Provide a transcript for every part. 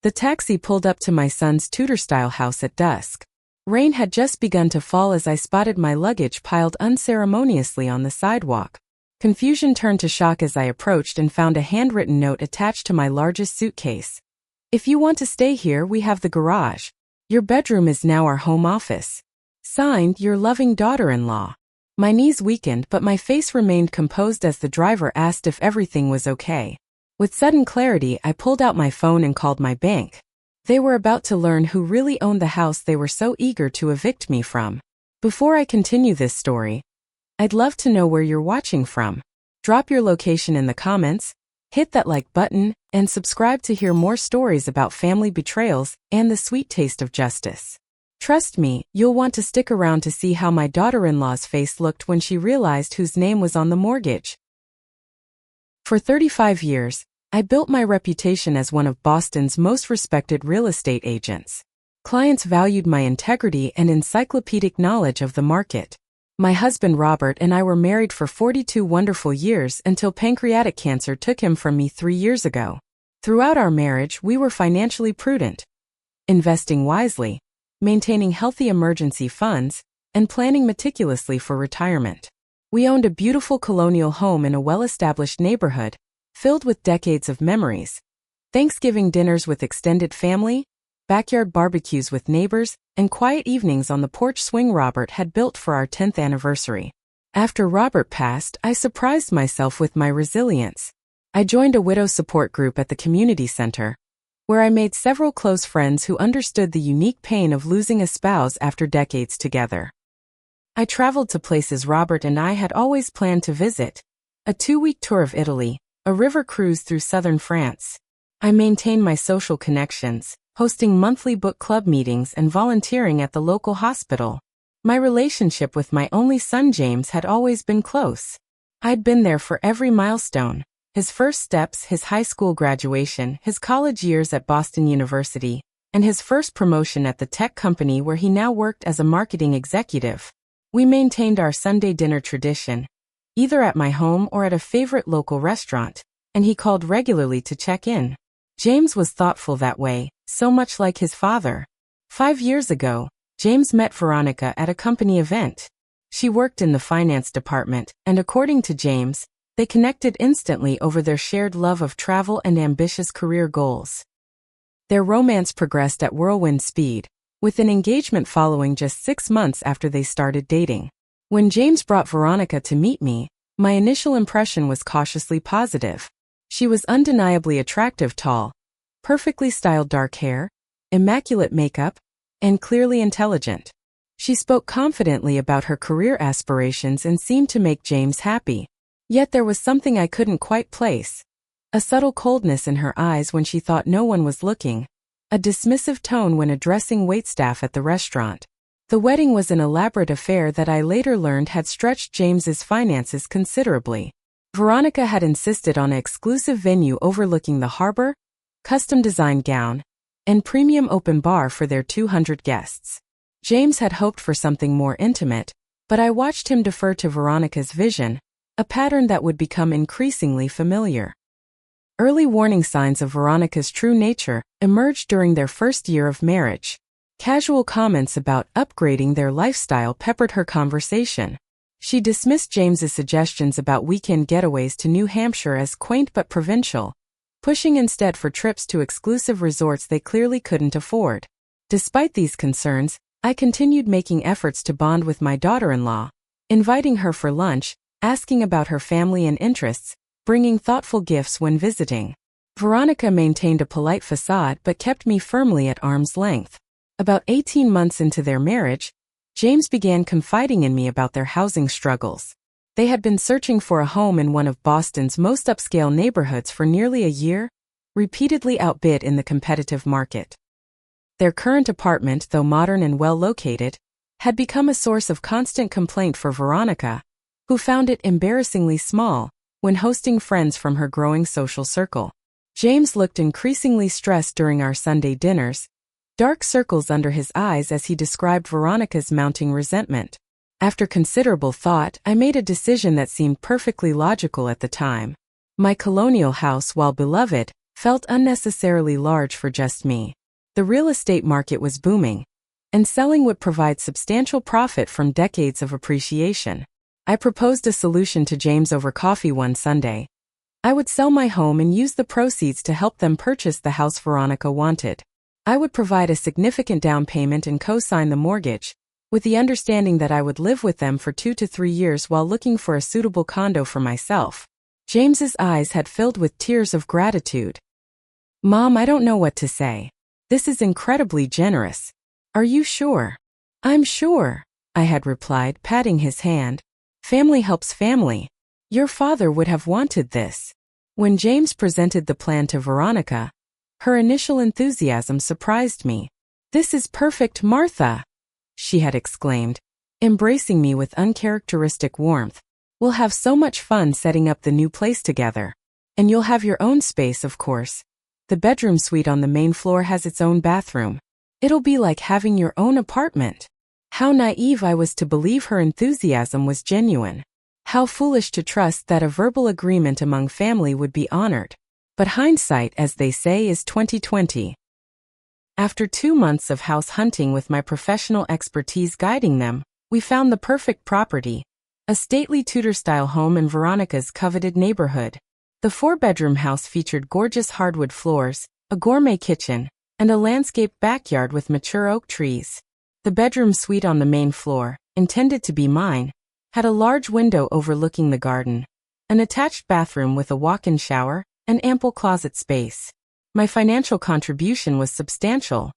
The taxi pulled up to my son's Tudor-style house at dusk. Rain had just begun to fall as I spotted my luggage piled unceremoniously on the sidewalk. Confusion turned to shock as I approached and found a handwritten note attached to my largest suitcase. "If you want to stay here, we have the garage. Your bedroom is now our home office. Signed, your loving daughter-in-law." My knees weakened, but my face remained composed as the driver asked if everything was okay. With sudden clarity, I pulled out my phone and called my bank. They were about to learn who really owned the house they were so eager to evict me from. Before I continue this story, I'd love to know where you're watching from. Drop your location in the comments, hit that like button, and subscribe to hear more stories about family betrayals and the sweet taste of justice. Trust me, you'll want to stick around to see how my daughter-in-law's face looked when she realized whose name was on the mortgage. For 35 years, I built my reputation as one of Boston's most respected real estate agents. Clients valued my integrity and encyclopedic knowledge of the market. My husband Robert and I were married for 42 wonderful years until pancreatic cancer took him from me 3 years ago. Throughout our marriage, we were financially prudent, investing wisely, maintaining healthy emergency funds, and planning meticulously for retirement. We owned a beautiful colonial home in a well-established neighborhood, filled with decades of memories. Thanksgiving dinners with extended family, backyard barbecues with neighbors, and quiet evenings on the porch swing Robert had built for our 10th anniversary. After Robert passed, I surprised myself with my resilience. I joined a widow support group at the community center, where I made several close friends who understood the unique pain of losing a spouse after decades together. I traveled to places Robert and I had always planned to visit: a 2-week tour of Italy, a river cruise through southern France. I maintained my social connections, hosting monthly book club meetings and volunteering at the local hospital. My relationship with my only son James had always been close. I'd been there for every milestone: his first steps, his high school graduation, his college years at Boston University, and his first promotion at the tech company where he now worked as a marketing executive. We maintained our Sunday dinner tradition, either at my home or at a favorite local restaurant, and he called regularly to check in. James was thoughtful that way, so much like his father. 5 years ago, James met Veronica at a company event. She worked in the finance department, and according to James, they connected instantly over their shared love of travel and ambitious career goals. Their romance progressed at whirlwind speed, with an engagement following just 6 months after they started dating. When James brought Veronica to meet me, my initial impression was cautiously positive. She was undeniably attractive, tall, perfectly styled dark hair, immaculate makeup, and clearly intelligent. She spoke confidently about her career aspirations and seemed to make James happy. Yet there was something I couldn't quite place. A subtle coldness in her eyes when she thought no one was looking, a dismissive tone when addressing waitstaff at the restaurant. The wedding was an elaborate affair that I later learned had stretched James's finances considerably. Veronica had insisted on an exclusive venue overlooking the harbor, custom-designed gown, and premium open bar for their 200 guests. James had hoped for something more intimate, but I watched him defer to Veronica's vision, a pattern that would become increasingly familiar. Early warning signs of Veronica's true nature emerged during their first year of marriage. Casual comments about upgrading their lifestyle peppered her conversation. She dismissed James's suggestions about weekend getaways to New Hampshire as quaint but provincial, pushing instead for trips to exclusive resorts they clearly couldn't afford. Despite these concerns, I continued making efforts to bond with my daughter-in-law, inviting her for lunch, asking about her family and interests, bringing thoughtful gifts when visiting. Veronica maintained a polite facade but kept me firmly at arm's length. About 18 months into their marriage, James began confiding in me about their housing struggles. They had been searching for a home in one of Boston's most upscale neighborhoods for nearly a year, repeatedly outbid in the competitive market. Their current apartment, though modern and well located, had become a source of constant complaint for Veronica, who found it embarrassingly small when hosting friends from her growing social circle. James looked increasingly stressed during our Sunday dinners, dark circles under his eyes as he described Veronica's mounting resentment. After considerable thought, I made a decision that seemed perfectly logical at the time. My colonial house, while beloved, felt unnecessarily large for just me. The real estate market was booming, and selling would provide substantial profit from decades of appreciation. I proposed a solution to James over coffee one Sunday. I would sell my home and use the proceeds to help them purchase the house Veronica wanted. I would provide a significant down payment and co-sign the mortgage, with the understanding that I would live with them for 2 to 3 years while looking for a suitable condo for myself. James's eyes had filled with tears of gratitude. "Mom, I don't know what to say. This is incredibly generous. Are you sure?" "I'm sure," I had replied, patting his hand. "Family helps family. Your father would have wanted this." When James presented the plan to Veronica, her initial enthusiasm surprised me. "This is perfect, Martha," she had exclaimed, embracing me with uncharacteristic warmth. "We'll have so much fun setting up the new place together. And you'll have your own space, of course. The bedroom suite on the main floor has its own bathroom. It'll be like having your own apartment." How naive I was to believe her enthusiasm was genuine. How foolish to trust that a verbal agreement among family would be honored. But hindsight, as they say, is 20/20. After 2 months of house hunting with my professional expertise guiding them, we found the perfect property, a stately Tudor-style home in Veronica's coveted neighborhood. The 4-bedroom house featured gorgeous hardwood floors, a gourmet kitchen, and a landscaped backyard with mature oak trees. The bedroom suite on the main floor, intended to be mine, had a large window overlooking the garden, an attached bathroom with a walk-in shower, and ample closet space. My financial contribution was substantial.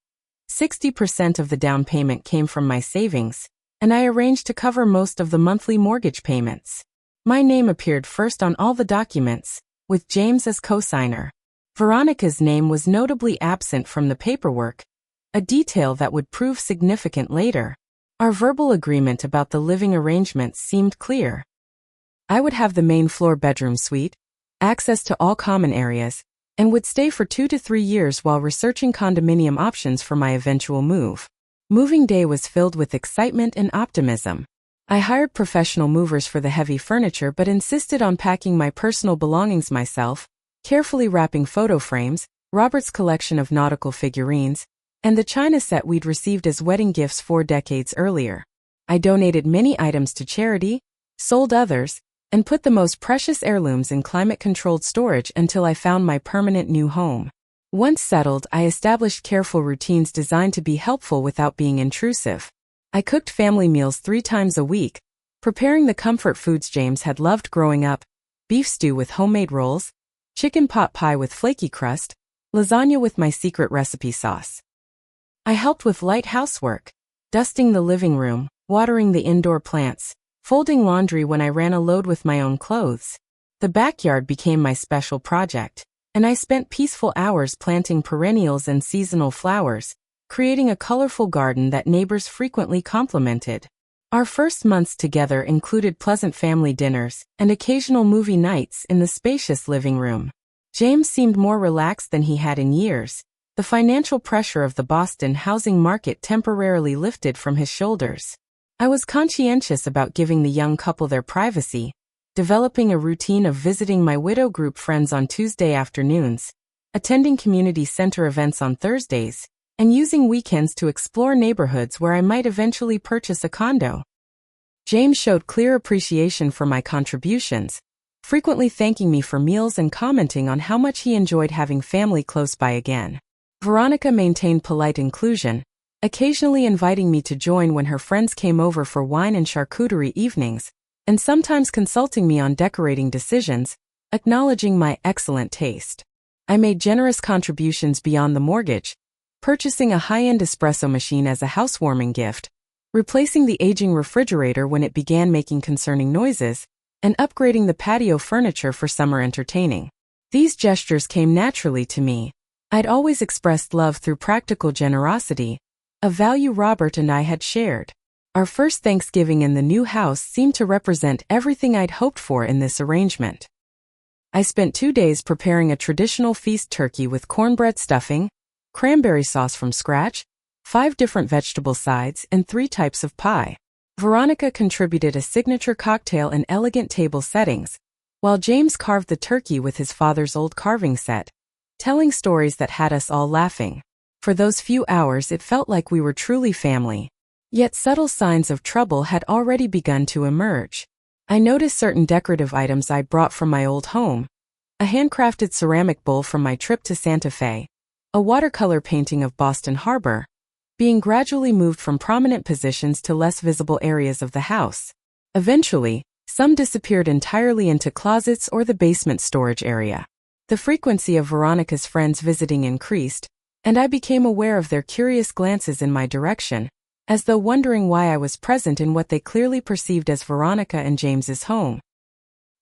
60% of the down payment came from my savings, and I arranged to cover most of the monthly mortgage payments. My name appeared first on all the documents, with James as co-signer. Veronica's name was notably absent from the paperwork, a detail that would prove significant later. Our verbal agreement about the living arrangements seemed clear. I would have the main floor bedroom suite, access to all common areas, and would stay for 2 to 3 years while researching condominium options for my eventual move. Moving day was filled with excitement and optimism. I hired professional movers for the heavy furniture but insisted on packing my personal belongings myself, carefully wrapping photo frames, Robert's collection of nautical figurines, and the china set we'd received as wedding gifts 4 decades earlier. I donated many items to charity, sold others, and put the most precious heirlooms in climate-controlled storage until I found my permanent new home. Once settled, I established careful routines designed to be helpful without being intrusive. I cooked family meals 3 times a week, preparing the comfort foods James had loved growing up: beef stew with homemade rolls, chicken pot pie with flaky crust, lasagna with my secret recipe sauce. I helped with light housework, dusting the living room, watering the indoor plants, folding laundry when I ran a load with my own clothes. The backyard became my special project, and I spent peaceful hours planting perennials and seasonal flowers, creating a colorful garden that neighbors frequently complimented. Our first months together included pleasant family dinners and occasional movie nights in the spacious living room. James seemed more relaxed than he had in years. The financial pressure of the Boston housing market temporarily lifted from his shoulders. I was conscientious about giving the young couple their privacy, developing a routine of visiting my widow group friends on Tuesday afternoons, attending community center events on Thursdays, and using weekends to explore neighborhoods where I might eventually purchase a condo. James showed clear appreciation for my contributions, frequently thanking me for meals and commenting on how much he enjoyed having family close by again. Veronica maintained polite inclusion, occasionally inviting me to join when her friends came over for wine and charcuterie evenings, and sometimes consulting me on decorating decisions, acknowledging my excellent taste. I made generous contributions beyond the mortgage, purchasing a high-end espresso machine as a housewarming gift, replacing the aging refrigerator when it began making concerning noises, and upgrading the patio furniture for summer entertaining. These gestures came naturally to me. I'd always expressed love through practical generosity, a value Robert and I had shared. Our first Thanksgiving in the new house seemed to represent everything I'd hoped for in this arrangement. I spent 2 days preparing a traditional feast turkey with cornbread stuffing, cranberry sauce from scratch, 5 different vegetable sides, and 3 types of pie. Veronica contributed a signature cocktail and elegant table settings, while James carved the turkey with his father's old carving set, telling stories that had us all laughing. For those few hours it felt like we were truly family. Yet subtle signs of trouble had already begun to emerge. I noticed certain decorative items I'd brought from my old home. A handcrafted ceramic bowl from my trip to Santa Fe. A watercolor painting of Boston Harbor. Being gradually moved from prominent positions to less visible areas of the house. Eventually, some disappeared entirely into closets or the basement storage area. The frequency of Veronica's friends visiting increased, and I became aware of their curious glances in my direction, as though wondering why I was present in what they clearly perceived as Veronica and James's home.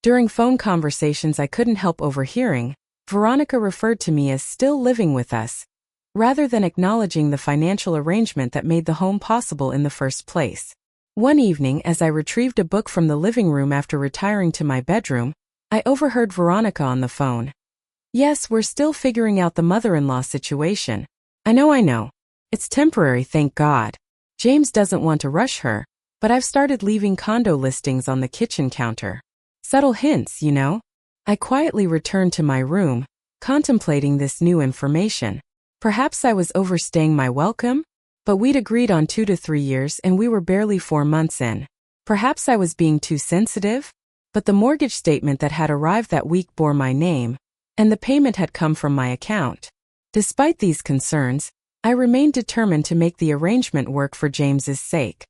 During phone conversations I couldn't help overhearing, Veronica referred to me as still living with us, rather than acknowledging the financial arrangement that made the home possible in the first place. One evening, as I retrieved a book from the living room after retiring to my bedroom, I overheard Veronica on the phone. "Yes, we're still figuring out the mother-in-law situation. I know. It's temporary, thank God. James doesn't want to rush her, but I've started leaving condo listings on the kitchen counter. Subtle hints, you know." I quietly returned to my room, contemplating this new information. Perhaps I was overstaying my welcome? But we'd agreed on 2 to 3 years and we were barely 4 months in. Perhaps I was being too sensitive? But the mortgage statement that had arrived that week bore my name, and the payment had come from my account. Despite these concerns, I remained determined to make the arrangement work for James's sake.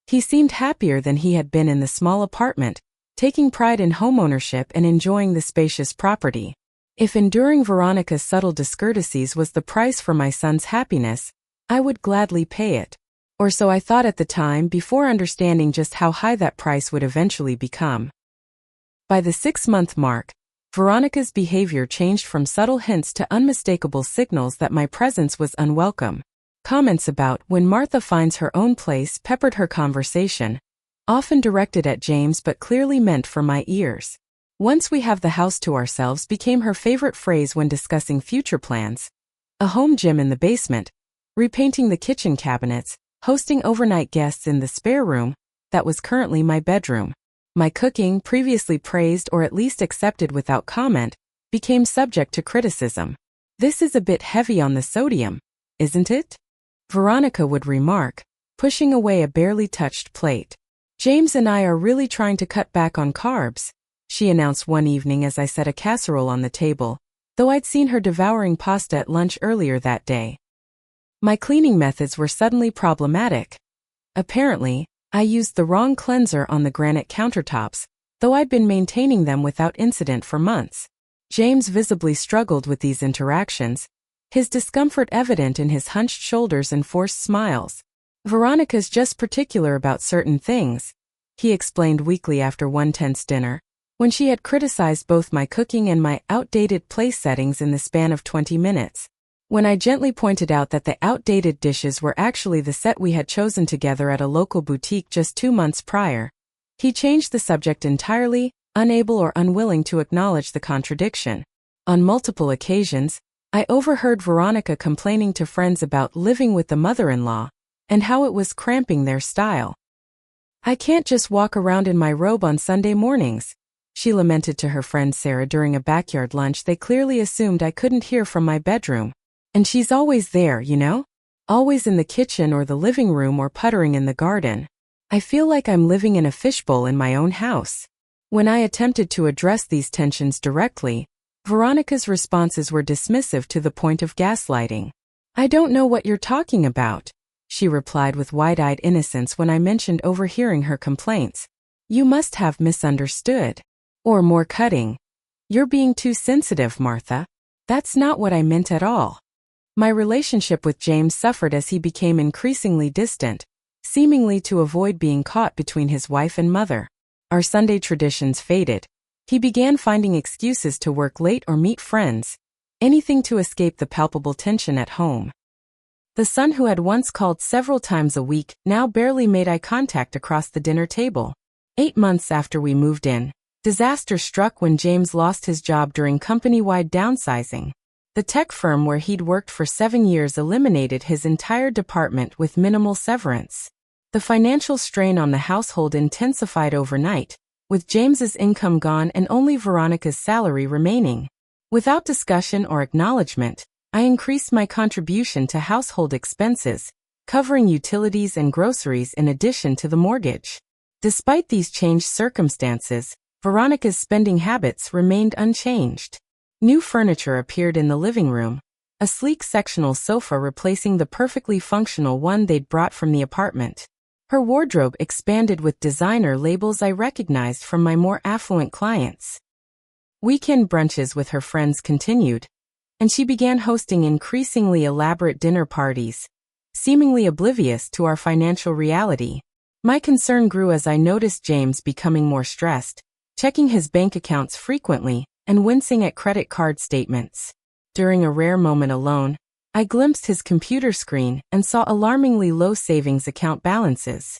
He seemed happier than he had been in the small apartment, taking pride in homeownership and enjoying the spacious property. If enduring Veronica's subtle discourtesies was the price for my son's happiness, I would gladly pay it. Or so I thought at the time, before understanding just how high that price would eventually become. By the 6-month mark, Veronica's behavior changed from subtle hints to unmistakable signals that my presence was unwelcome. Comments about "when Martha finds her own place" peppered her conversation, often directed at James but clearly meant for my ears. "Once we have the house to ourselves" became her favorite phrase when discussing future plans. A home gym in the basement, repainting the kitchen cabinets, hosting overnight guests in the spare room, that was currently my bedroom. My cooking, previously praised or at least accepted without comment, became subject to criticism. "This is a bit heavy on the sodium, isn't it?" Veronica would remark, pushing away a barely touched plate. "James and I are really trying to cut back on carbs," she announced one evening as I set a casserole on the table, though I'd seen her devouring pasta at lunch earlier that day. My cleaning methods were suddenly problematic. Apparently, I used the wrong cleanser on the granite countertops, though I'd been maintaining them without incident for months. James visibly struggled with these interactions, his discomfort evident in his hunched shoulders and forced smiles. "Veronica's just particular about certain things," he explained weakly after one tense dinner, when she had criticized both my cooking and my outdated place settings in the span of 20 minutes. When I gently pointed out that the outdated dishes were actually the set we had chosen together at a local boutique just 2 months prior, he changed the subject entirely, unable or unwilling to acknowledge the contradiction. On multiple occasions, I overheard Veronica complaining to friends about living with the mother-in-law, and how it was cramping their style. "I can't just walk around in my robe on Sunday mornings," she lamented to her friend Sarah during a backyard lunch they clearly assumed I couldn't hear from my bedroom. "And she's always there, you know? Always in the kitchen or the living room or puttering in the garden. I feel like I'm living in a fishbowl in my own house." When I attempted to address these tensions directly, Veronica's responses were dismissive to the point of gaslighting. "I don't know what you're talking about," she replied with wide-eyed innocence when I mentioned overhearing her complaints. "You must have misunderstood. Or more cutting. You're being too sensitive, Martha. That's not what I meant at all." My relationship with James suffered as he became increasingly distant, seemingly to avoid being caught between his wife and mother. Our Sunday traditions faded. He began finding excuses to work late or meet friends, anything to escape the palpable tension at home. The son who had once called several times a week now barely made eye contact across the dinner table. 8 months after we moved in, disaster struck when James lost his job during company-wide downsizing. The tech firm where he'd worked for 7 years eliminated his entire department with minimal severance. The financial strain on the household intensified overnight, with James's income gone and only Veronica's salary remaining. Without discussion or acknowledgement, I increased my contribution to household expenses, covering utilities and groceries in addition to the mortgage. Despite these changed circumstances, Veronica's spending habits remained unchanged. New furniture appeared in the living room, a sleek sectional sofa replacing the perfectly functional one they'd brought from the apartment. Her wardrobe expanded with designer labels I recognized from my more affluent clients. Weekend brunches with her friends continued, and she began hosting increasingly elaborate dinner parties, seemingly oblivious to our financial reality. My concern grew as I noticed James becoming more stressed, checking his bank accounts frequently, and wincing at credit card statements. During a rare moment alone, I glimpsed his computer screen and saw alarmingly low savings account balances.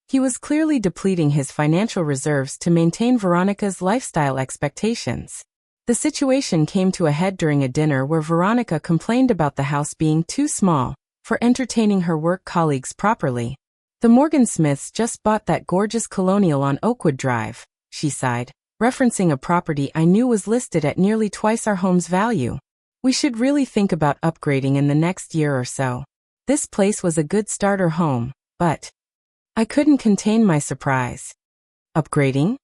He was clearly depleting his financial reserves to maintain Veronica's lifestyle expectations. The situation came to a head during a dinner where Veronica complained about the house being too small for entertaining her work colleagues properly. "The Morgan Smiths just bought that gorgeous colonial on Oakwood Drive," she sighed, referencing a property I knew was listed at nearly twice our home's value. "We should really think about upgrading in the next year or so. This place was a good starter home, but..." I couldn't contain my surprise. "Upgrading?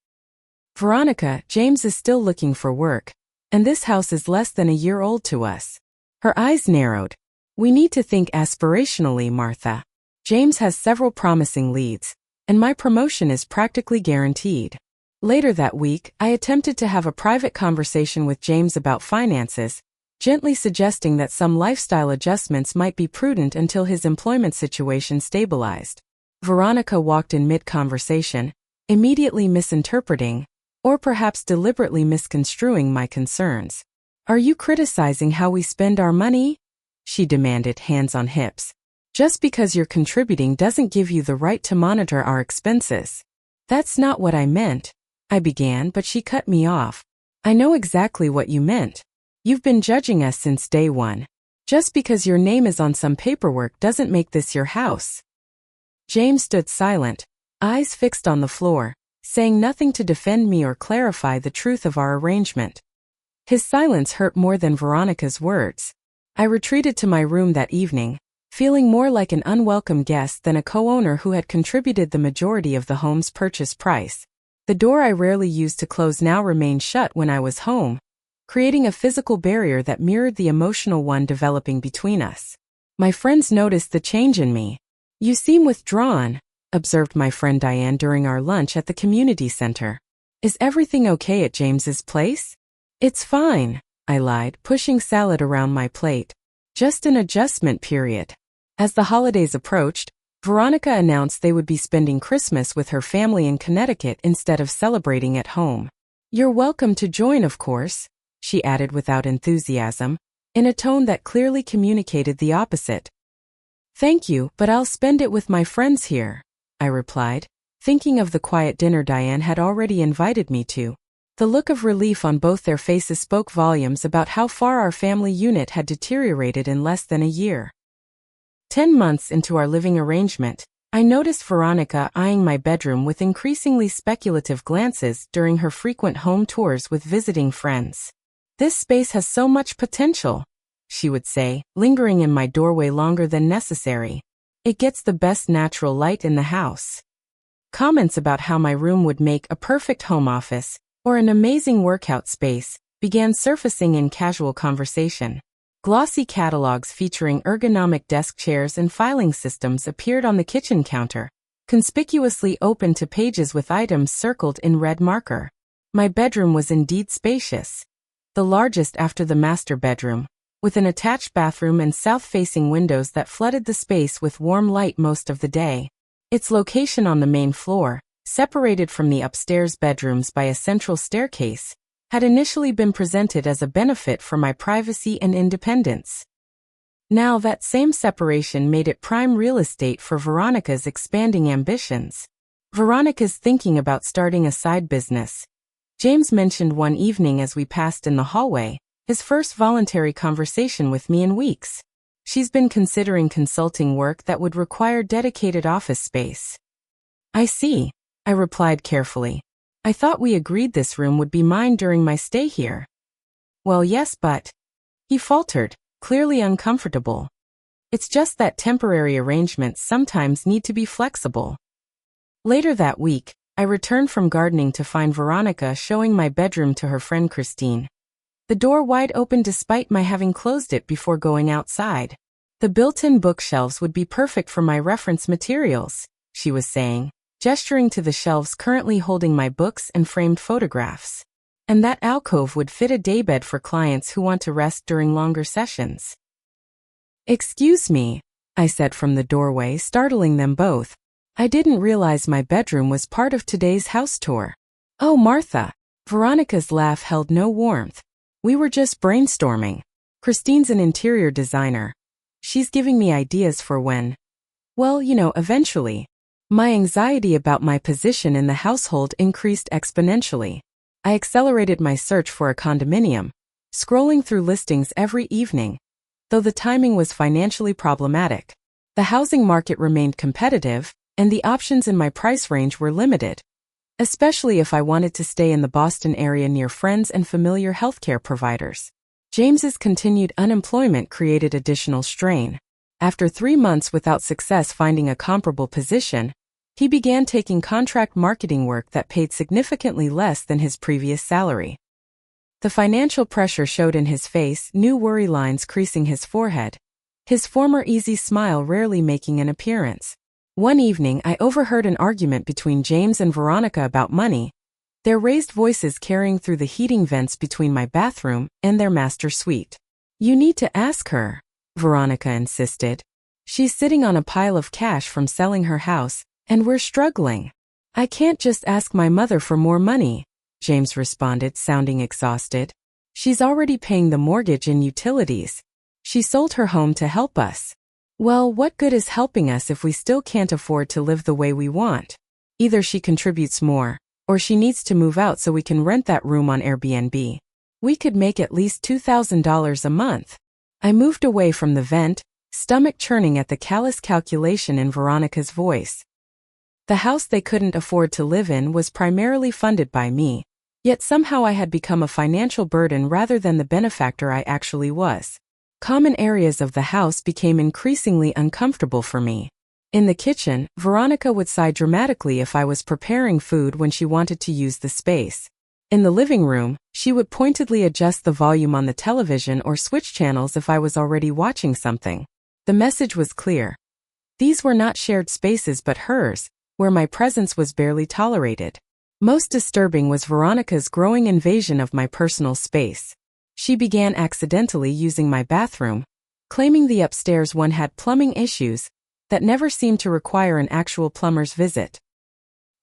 Veronica, James is still looking for work, and this house is less than a year old to us." Her eyes narrowed. "We need to think aspirationally, Martha. James has several promising leads, and my promotion is practically guaranteed." Later that week, I attempted to have a private conversation with James about finances, gently suggesting that some lifestyle adjustments might be prudent until his employment situation stabilized. Veronica walked in mid-conversation, immediately misinterpreting, or perhaps deliberately misconstruing my concerns. "Are you criticizing how we spend our money?" she demanded, hands on hips. "Just because you're contributing doesn't give you the right to monitor our expenses." "That's not what I meant," I began, but she cut me off. "I know exactly what you meant. You've been judging us since day one. Just because your name is on some paperwork doesn't make this your house." James stood silent, eyes fixed on the floor, saying nothing to defend me or clarify the truth of our arrangement. His silence hurt more than Veronica's words. I retreated to my room that evening, feeling more like an unwelcome guest than a co-owner who had contributed the majority of the home's purchase price. The door I rarely used to close now remained shut when I was home, creating a physical barrier that mirrored the emotional one developing between us. My friends noticed the change in me. "You seem withdrawn," observed my friend Diane during our lunch at the community center. "Is everything okay at James's place?" "It's fine," I lied, pushing salad around my plate. "Just an adjustment period." As the holidays approached, Veronica announced they would be spending Christmas with her family in Connecticut instead of celebrating at home. "You're welcome to join, of course," she added without enthusiasm, in a tone that clearly communicated the opposite. "Thank you, but I'll spend it with my friends here," I replied, thinking of the quiet dinner Diane had already invited me to. The look of relief on both their faces spoke volumes about how far our family unit had deteriorated in less than a year. 10 months into our living arrangement, I noticed Veronica eyeing my bedroom with increasingly speculative glances during her frequent home tours with visiting friends. "This space has so much potential," she would say, lingering in my doorway longer than necessary. "It gets the best natural light in the house." Comments about how my room would make a perfect home office or an amazing workout space began surfacing in casual conversation. Glossy catalogs featuring ergonomic desk chairs and filing systems appeared on the kitchen counter, conspicuously open to pages with items circled in red marker. My bedroom was indeed spacious, the largest after the master bedroom, with an attached bathroom and south-facing windows that flooded the space with warm light most of the day. Its location on the main floor, separated from the upstairs bedrooms by a central staircase, had initially been presented as a benefit for my privacy and independence. Now that same separation made it prime real estate for Veronica's expanding ambitions. Veronica's thinking about starting a side business. James mentioned one evening as we passed in the hallway, his first voluntary conversation with me in weeks. She's been considering consulting work that would require dedicated office space. "I see," I replied carefully. "I thought we agreed this room would be mine during my stay here." Well, yes, but... He faltered, clearly uncomfortable. It's just that temporary arrangements sometimes need to be flexible. Later that week, I returned from gardening to find Veronica showing my bedroom to her friend Christine. The door wide open despite my having closed it before going outside. The built-in bookshelves would be perfect for my reference materials, she was saying, gesturing to the shelves currently holding my books and framed photographs. And that alcove would fit a daybed for clients who want to rest during longer sessions. Excuse me, I said from the doorway, startling them both. I didn't realize my bedroom was part of today's house tour. Oh, Martha. Veronica's laugh held no warmth. We were just brainstorming. Christine's an interior designer. She's giving me ideas for when... Well, eventually. My anxiety about my position in the household increased exponentially. I accelerated my search for a condominium, scrolling through listings every evening. Though the timing was financially problematic, the housing market remained competitive, and the options in my price range were limited, especially if I wanted to stay in the Boston area near friends and familiar healthcare providers. James's continued unemployment created additional strain. After 3 months without success finding a comparable position, he began taking contract marketing work that paid significantly less than his previous salary. The financial pressure showed in his face, new worry lines creasing his forehead, his former easy smile rarely making an appearance. One evening I overheard an argument between James and Veronica about money, their raised voices carrying through the heating vents between my bathroom and their master suite. You need to ask her, Veronica insisted. She's sitting on a pile of cash from selling her house, and we're struggling. I can't just ask my mother for more money, James responded, sounding exhausted. She's already paying the mortgage and utilities. She sold her home to help us. Well, what good is helping us if we still can't afford to live the way we want? Either she contributes more, or she needs to move out so we can rent that room on Airbnb. We could make at least $2,000 a month. I moved away from the vent, stomach churning at the callous calculation in Veronica's voice. The house they couldn't afford to live in was primarily funded by me, yet somehow I had become a financial burden rather than the benefactor I actually was. Common areas of the house became increasingly uncomfortable for me. In the kitchen, Veronica would sigh dramatically if I was preparing food when she wanted to use the space. In the living room, she would pointedly adjust the volume on the television or switch channels if I was already watching something. The message was clear. These were not shared spaces but hers, where my presence was barely tolerated. Most disturbing was Veronica's growing invasion of my personal space. She began accidentally using my bathroom, claiming the upstairs one had plumbing issues that never seemed to require an actual plumber's visit.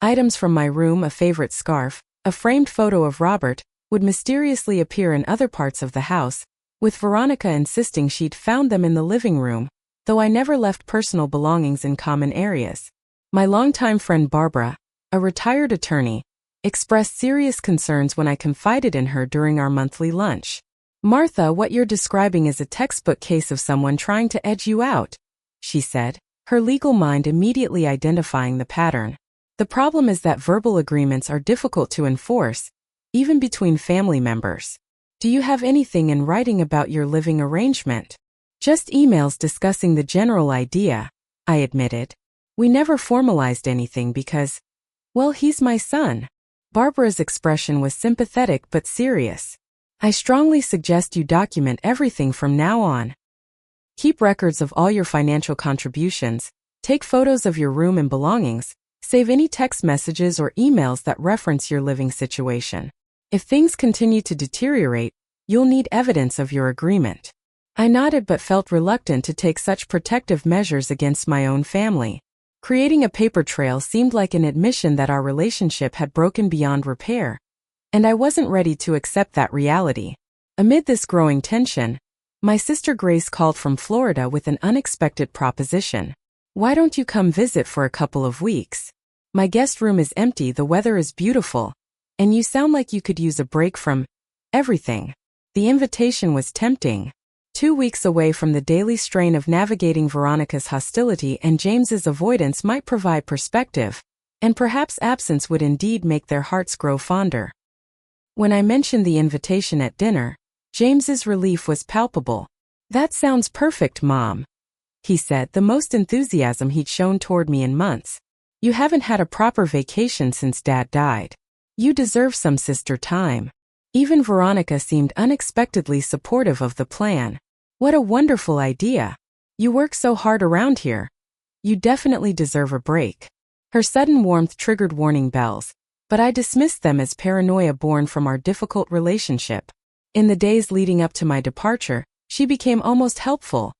Items from my room, a favorite scarf, a framed photo of Robert, would mysteriously appear in other parts of the house, with Veronica insisting she'd found them in the living room, though I never left personal belongings in common areas. My longtime friend Barbara, a retired attorney, expressed serious concerns when I confided in her during our monthly lunch. Martha, what you're describing is a textbook case of someone trying to edge you out, she said, her legal mind immediately identifying the pattern. The problem is that verbal agreements are difficult to enforce, even between family members. Do you have anything in writing about your living arrangement? Just emails discussing the general idea, I admitted. We never formalized anything because, well, he's my son. Barbara's expression was sympathetic but serious. I strongly suggest you document everything from now on. Keep records of all your financial contributions, take photos of your room and belongings, save any text messages or emails that reference your living situation. If things continue to deteriorate, you'll need evidence of your agreement. I nodded but felt reluctant to take such protective measures against my own family. Creating a paper trail seemed like an admission that our relationship had broken beyond repair, and I wasn't ready to accept that reality. Amid this growing tension, my sister Grace called from Florida with an unexpected proposition. Why don't you come visit for a couple of weeks? My guest room is empty, the weather is beautiful, and you sound like you could use a break from everything. The invitation was tempting. 2 weeks away from the daily strain of navigating Veronica's hostility and James's avoidance might provide perspective, and perhaps absence would indeed make their hearts grow fonder. When I mentioned the invitation at dinner, James's relief was palpable. "That sounds perfect, Mom," he said, the most enthusiasm he'd shown toward me in months. "You haven't had a proper vacation since Dad died. You deserve some sister time." Even Veronica seemed unexpectedly supportive of the plan. "What a wonderful idea. You work so hard around here. You definitely deserve a break." Her sudden warmth triggered warning bells, but I dismissed them as paranoia born from our difficult relationship. In the days leading up to my departure, she became almost helpful,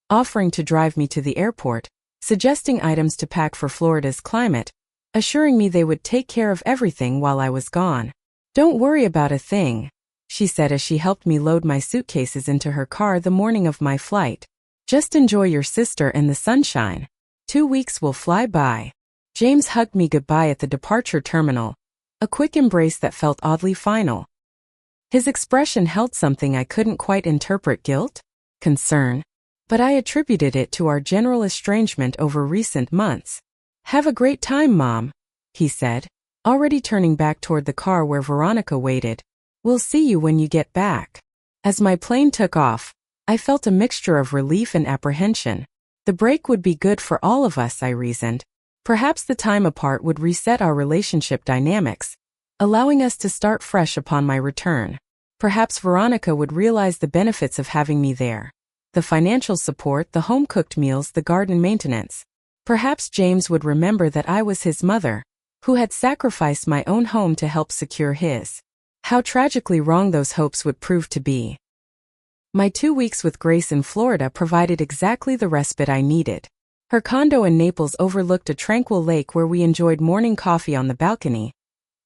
offering to drive me to the airport, suggesting items to pack for Florida's climate, assuring me they would take care of everything while I was gone. "Don't worry about a thing," she said as she helped me load my suitcases into her car the morning of my flight. "Just enjoy your sister and the sunshine. 2 weeks will fly by." James hugged me goodbye at the departure terminal, a quick embrace that felt oddly final. His expression held something I couldn't quite interpret: guilt? Concern? But I attributed it to our general estrangement over recent months. "Have a great time, Mom," he said, already turning back toward the car where Veronica waited. "We'll see you when you get back." As my plane took off, I felt a mixture of relief and apprehension. The break would be good for all of us, I reasoned. Perhaps the time apart would reset our relationship dynamics, allowing us to start fresh upon my return. Perhaps Veronica would realize the benefits of having me there. The financial support, the home-cooked meals, the garden maintenance. Perhaps James would remember that I was his mother, who had sacrificed my own home to help secure his. How tragically wrong those hopes would prove to be. My 2 weeks with Grace in Florida provided exactly the respite I needed. Her condo in Naples overlooked a tranquil lake where we enjoyed morning coffee on the balcony,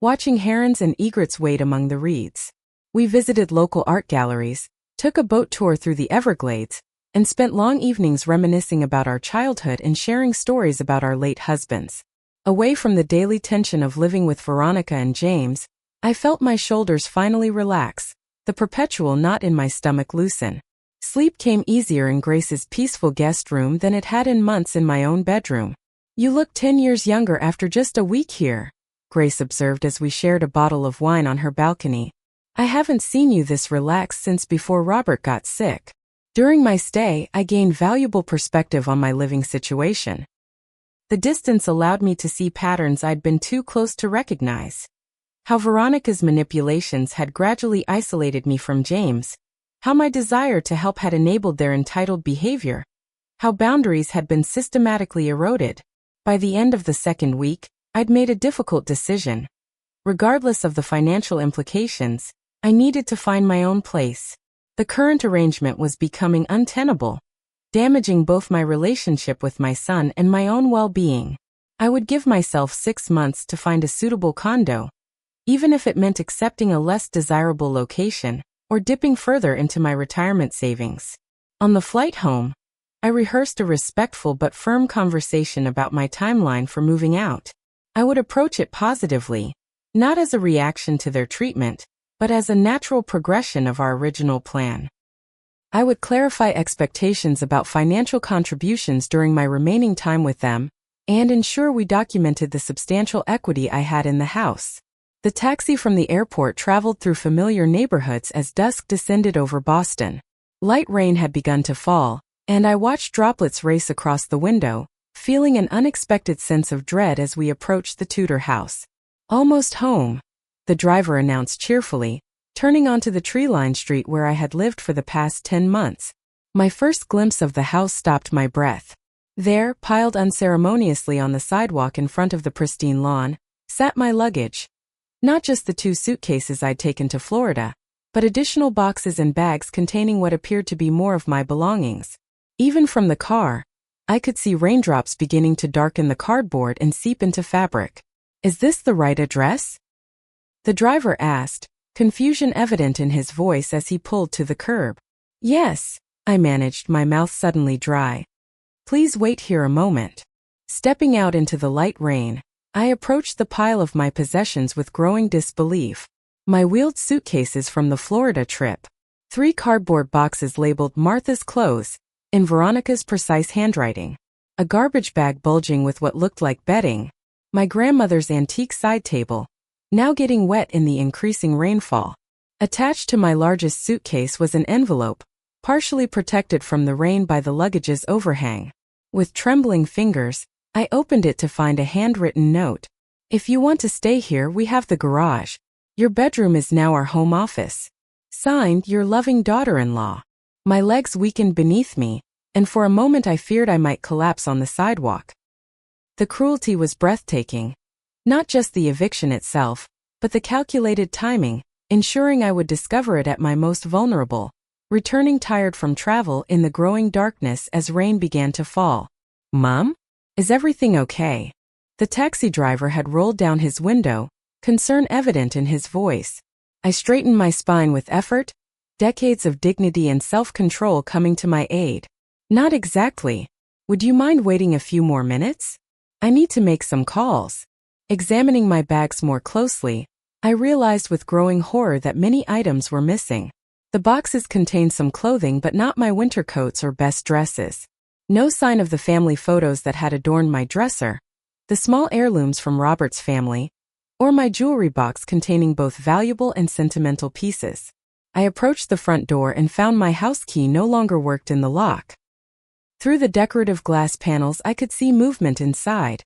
watching herons and egrets wade among the reeds. We visited local art galleries, took a boat tour through the Everglades, and spent long evenings reminiscing about our childhood and sharing stories about our late husbands. Away from the daily tension of living with Veronica and James, I felt my shoulders finally relax, the perpetual knot in my stomach loosen. Sleep came easier in Grace's peaceful guest room than it had in months in my own bedroom. "You look 10 years younger after just a week here," Grace observed as we shared a bottle of wine on her balcony. "I haven't seen you this relaxed since before Robert got sick." During my stay, I gained valuable perspective on my living situation. The distance allowed me to see patterns I'd been too close to recognize. How Veronica's manipulations had gradually isolated me from James. How my desire to help had enabled their entitled behavior. How boundaries had been systematically eroded. By the end of the second week, I'd made a difficult decision. Regardless of the financial implications, I needed to find my own place. The current arrangement was becoming untenable, damaging both my relationship with my son and my own well-being. I would give myself 6 months to find a suitable condo, even if it meant accepting a less desirable location or dipping further into my retirement savings. On the flight home, I rehearsed a respectful but firm conversation about my timeline for moving out. I would approach it positively, not as a reaction to their treatment, but as a natural progression of our original plan. I would clarify expectations about financial contributions during my remaining time with them, and ensure we documented the substantial equity I had in the house. The taxi from the airport traveled through familiar neighborhoods as dusk descended over Boston. Light rain had begun to fall, and I watched droplets race across the window, feeling an unexpected sense of dread as we approached the Tudor house. "Almost home," the driver announced cheerfully, turning onto the tree-lined street where I had lived for the past 10 months. My first glimpse of the house stopped my breath. There, piled unceremoniously on the sidewalk in front of the pristine lawn, sat my luggage. Not just the 2 suitcases I'd taken to Florida, but additional boxes and bags containing what appeared to be more of my belongings. Even from the car, I could see raindrops beginning to darken the cardboard and seep into fabric. "Is this the right address?" the driver asked, confusion evident in his voice as he pulled to the curb. "Yes," I managed, my mouth suddenly dry. "Please wait here a moment." Stepping out into the light rain, I approached the pile of my possessions with growing disbelief. My wheeled suitcases from the Florida trip. 3 cardboard boxes labeled Martha's Clothes, in Veronica's precise handwriting. A garbage bag bulging with what looked like bedding. My grandmother's antique side table, now getting wet in the increasing rainfall. Attached to my largest suitcase was an envelope, partially protected from the rain by the luggage's overhang. With trembling fingers, I opened it to find a handwritten note. "If you want to stay here, we have the garage. Your bedroom is now our home office. Signed, your loving daughter-in-law." My legs weakened beneath me, and for a moment I feared I might collapse on the sidewalk. The cruelty was breathtaking. Not just the eviction itself, but the calculated timing, ensuring I would discover it at my most vulnerable. Returning tired from travel in the growing darkness as rain began to fall. "Mom? Is everything okay?" The taxi driver had rolled down his window, concern evident in his voice. I straightened my spine with effort, decades of dignity and self-control coming to my aid. "Not exactly. Would you mind waiting a few more minutes? I need to make some calls." Examining my bags more closely, I realized with growing horror that many items were missing. The boxes contained some clothing but not my winter coats or best dresses. No sign of the family photos that had adorned my dresser, the small heirlooms from Robert's family, or my jewelry box containing both valuable and sentimental pieces. I approached the front door and found my house key no longer worked in the lock. Through the decorative glass panels I could see movement inside,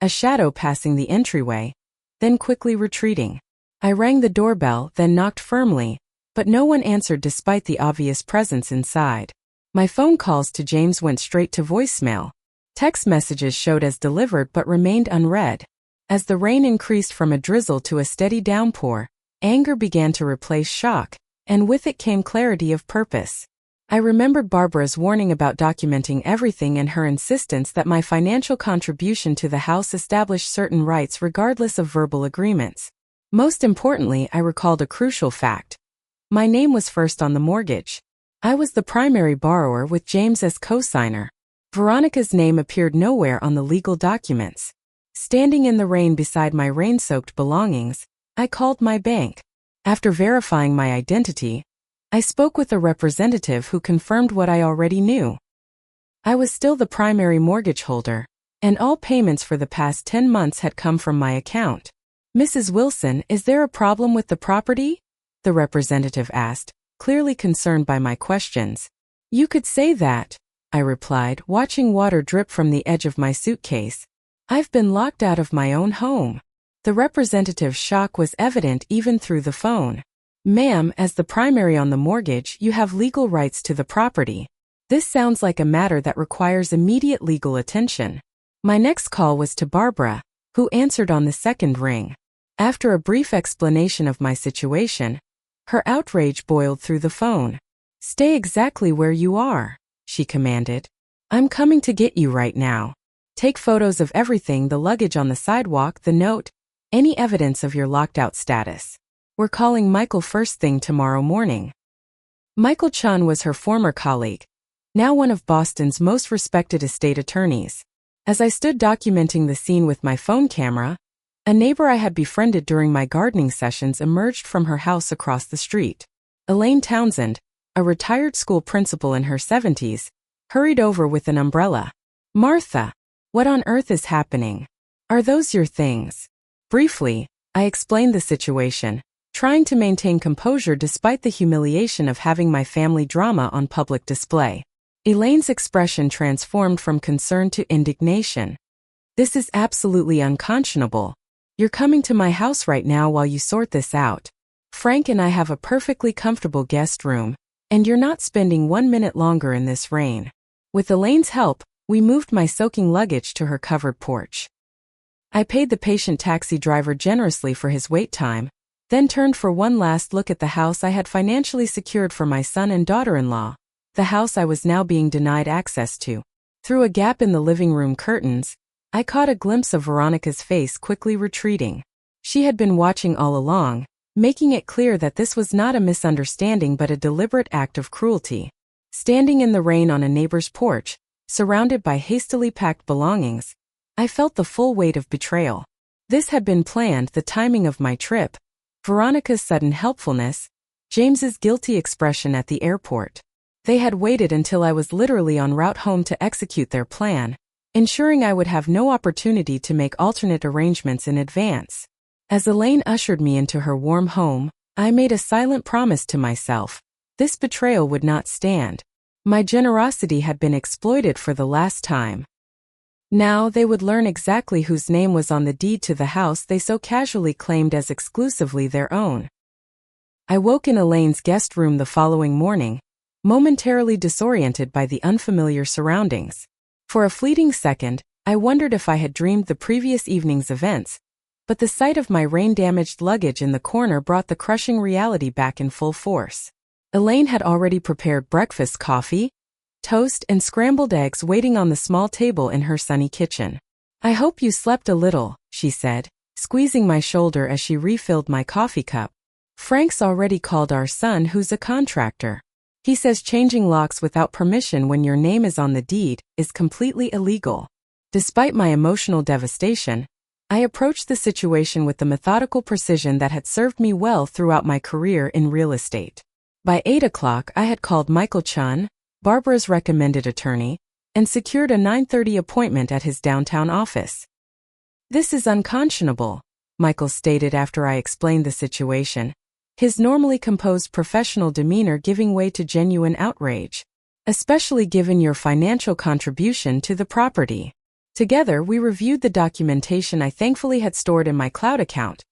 a shadow passing the entryway, then quickly retreating. I rang the doorbell, then knocked firmly, but no one answered despite the obvious presence inside. My phone calls to James went straight to voicemail. Text messages showed as delivered but remained unread. As the rain increased from a drizzle to a steady downpour, anger began to replace shock, and with it came clarity of purpose. I remembered Barbara's warning about documenting everything and her insistence that my financial contribution to the house establish certain rights regardless of verbal agreements. Most importantly, I recalled a crucial fact. My name was first on the mortgage. I was the primary borrower with James as co-signer. Veronica's name appeared nowhere on the legal documents. Standing in the rain beside my rain-soaked belongings, I called my bank. After verifying my identity, I spoke with a representative who confirmed what I already knew. I was still the primary mortgage holder, and all payments for the past 10 months had come from my account. "Mrs. Wilson, is there a problem with the property?" the representative asked, clearly concerned by my questions. "You could say that," I replied, watching water drip from the edge of my suitcase. "I've been locked out of my own home." The representative's shock was evident even through the phone. "Ma'am, as the primary on the mortgage, you have legal rights to the property. This sounds like a matter that requires immediate legal attention." My next call was to Barbara, who answered on the second ring. After a brief explanation of my situation, her outrage boiled through the phone. "Stay exactly where you are," she commanded. "I'm coming to get you right now. Take photos of everything, the luggage on the sidewalk, the note, any evidence of your locked-out status. We're calling Michael first thing tomorrow morning." Michael Chun was her former colleague, now one of Boston's most respected estate attorneys. As I stood documenting the scene with my phone camera, a neighbor I had befriended during my gardening sessions emerged from her house across the street. Elaine Townsend, a retired school principal in her 70s, hurried over with an umbrella. "Martha, what on earth is happening? Are those your things?" Briefly, I explained the situation, trying to maintain composure despite the humiliation of having my family drama on public display. Elaine's expression transformed from concern to indignation. "This is absolutely unconscionable. You're coming to my house right now while you sort this out. Frank and I have a perfectly comfortable guest room, and you're not spending 1 minute longer in this rain." With Elaine's help, we moved my soaking luggage to her covered porch. I paid the patient taxi driver generously for his wait time, then turned for one last look at the house I had financially secured for my son and daughter-in-law, the house I was now being denied access to. Through a gap in the living room curtains, I caught a glimpse of Veronica's face quickly retreating. She had been watching all along, making it clear that this was not a misunderstanding but a deliberate act of cruelty. Standing in the rain on a neighbor's porch, surrounded by hastily packed belongings, I felt the full weight of betrayal. This had been planned, the timing of my trip, Veronica's sudden helpfulness, James's guilty expression at the airport. They had waited until I was literally en route home to execute their plan, ensuring I would have no opportunity to make alternate arrangements in advance. As Elaine ushered me into her warm home, I made a silent promise to myself. This betrayal would not stand. My generosity had been exploited for the last time. Now they would learn exactly whose name was on the deed to the house they so casually claimed as exclusively their own. I woke in Elaine's guest room the following morning, momentarily disoriented by the unfamiliar surroundings. For a fleeting second, I wondered if I had dreamed the previous evening's events, but the sight of my rain-damaged luggage in the corner brought the crushing reality back in full force. Elaine had already prepared breakfast coffee, toast, and scrambled eggs waiting on the small table in her sunny kitchen. "I hope you slept a little," she said, squeezing my shoulder as she refilled my coffee cup. "Frank's already called our son, who's a contractor. He says changing locks without permission when your name is on the deed is completely illegal." Despite my emotional devastation, I approached the situation with the methodical precision that had served me well throughout my career in real estate. By 8 o'clock, I had called Michael Chun, Barbara's recommended attorney, and secured a 9:30 appointment at his downtown office. "This is unconscionable," Michael stated after I explained the situation, his normally composed professional demeanor giving way to genuine outrage. "Especially given your financial contribution to the property." Together, we reviewed the documentation I thankfully had stored in my cloud account.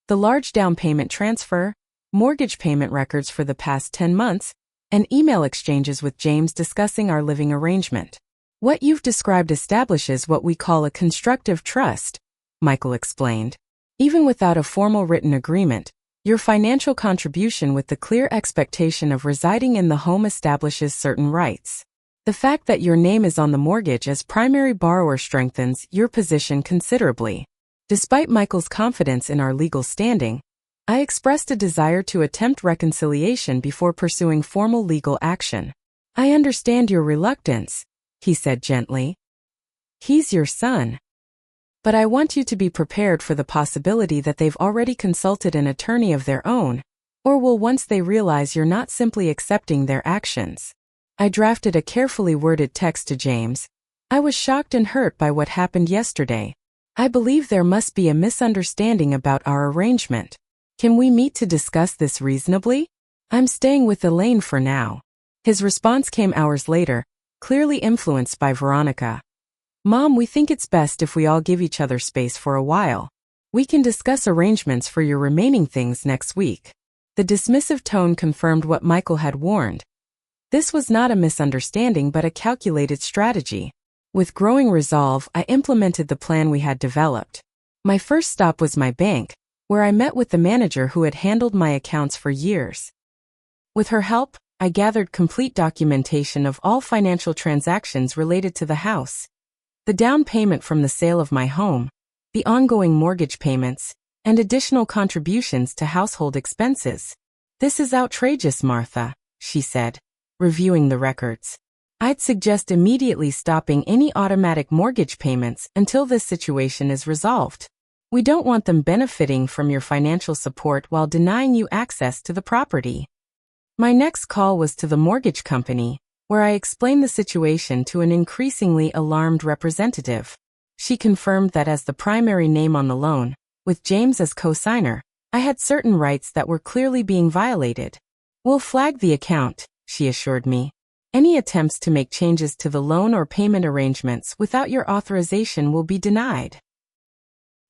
The large down payment transfer, mortgage payment records for the past 10 months, and email exchanges with James discussing our living arrangement. "What you've described establishes what we call a constructive trust," Michael explained. "Even without a formal written agreement, your financial contribution with the clear expectation of residing in the home establishes certain rights. The fact that your name is on the mortgage as primary borrower strengthens your position considerably." Despite Michael's confidence in our legal standing, I expressed a desire to attempt reconciliation before pursuing formal legal action. "I understand your reluctance," he said gently. "He's your son. But I want you to be prepared for the possibility that they've already consulted an attorney of their own, or will once they realize you're not simply accepting their actions." I drafted a carefully worded text to James. "I was shocked and hurt by what happened yesterday. I believe there must be a misunderstanding about our arrangement. Can we meet to discuss this reasonably? I'm staying with Elaine for now." His response came hours later, clearly influenced by Veronica. "Mom, we think it's best if we all give each other space for a while. We can discuss arrangements for your remaining things next week." The dismissive tone confirmed what Michael had warned. This was not a misunderstanding but a calculated strategy. With growing resolve, I implemented the plan we had developed. My first stop was my bank, where I met with the manager who had handled my accounts for years. With her help, I gathered complete documentation of all financial transactions related to the house. The down payment from the sale of my home, the ongoing mortgage payments, and additional contributions to household expenses. "This is outrageous, Martha," she said, reviewing the records. "I'd suggest immediately stopping any automatic mortgage payments until this situation is resolved. We don't want them benefiting from your financial support while denying you access to the property." My next call was to the mortgage company, where I explained the situation to an increasingly alarmed representative. She confirmed that as the primary name on the loan, with James as co-signer, I had certain rights that were clearly being violated. "We'll flag the account," she assured me. "Any attempts to make changes to the loan or payment arrangements without your authorization will be denied."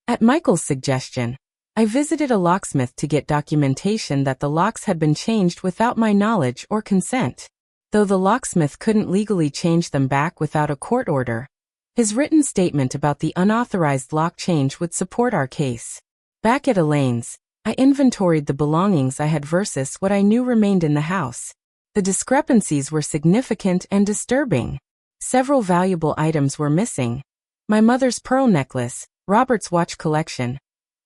At Michael's suggestion, I visited a locksmith to get documentation that the locks had been changed without my knowledge or consent. Though the locksmith couldn't legally change them back without a court order, his written statement about the unauthorized lock change would support our case. Back at Elaine's, I inventoried the belongings I had versus what I knew remained in the house. The discrepancies were significant and disturbing. Several valuable items were missing. My mother's pearl necklace, Robert's watch collection,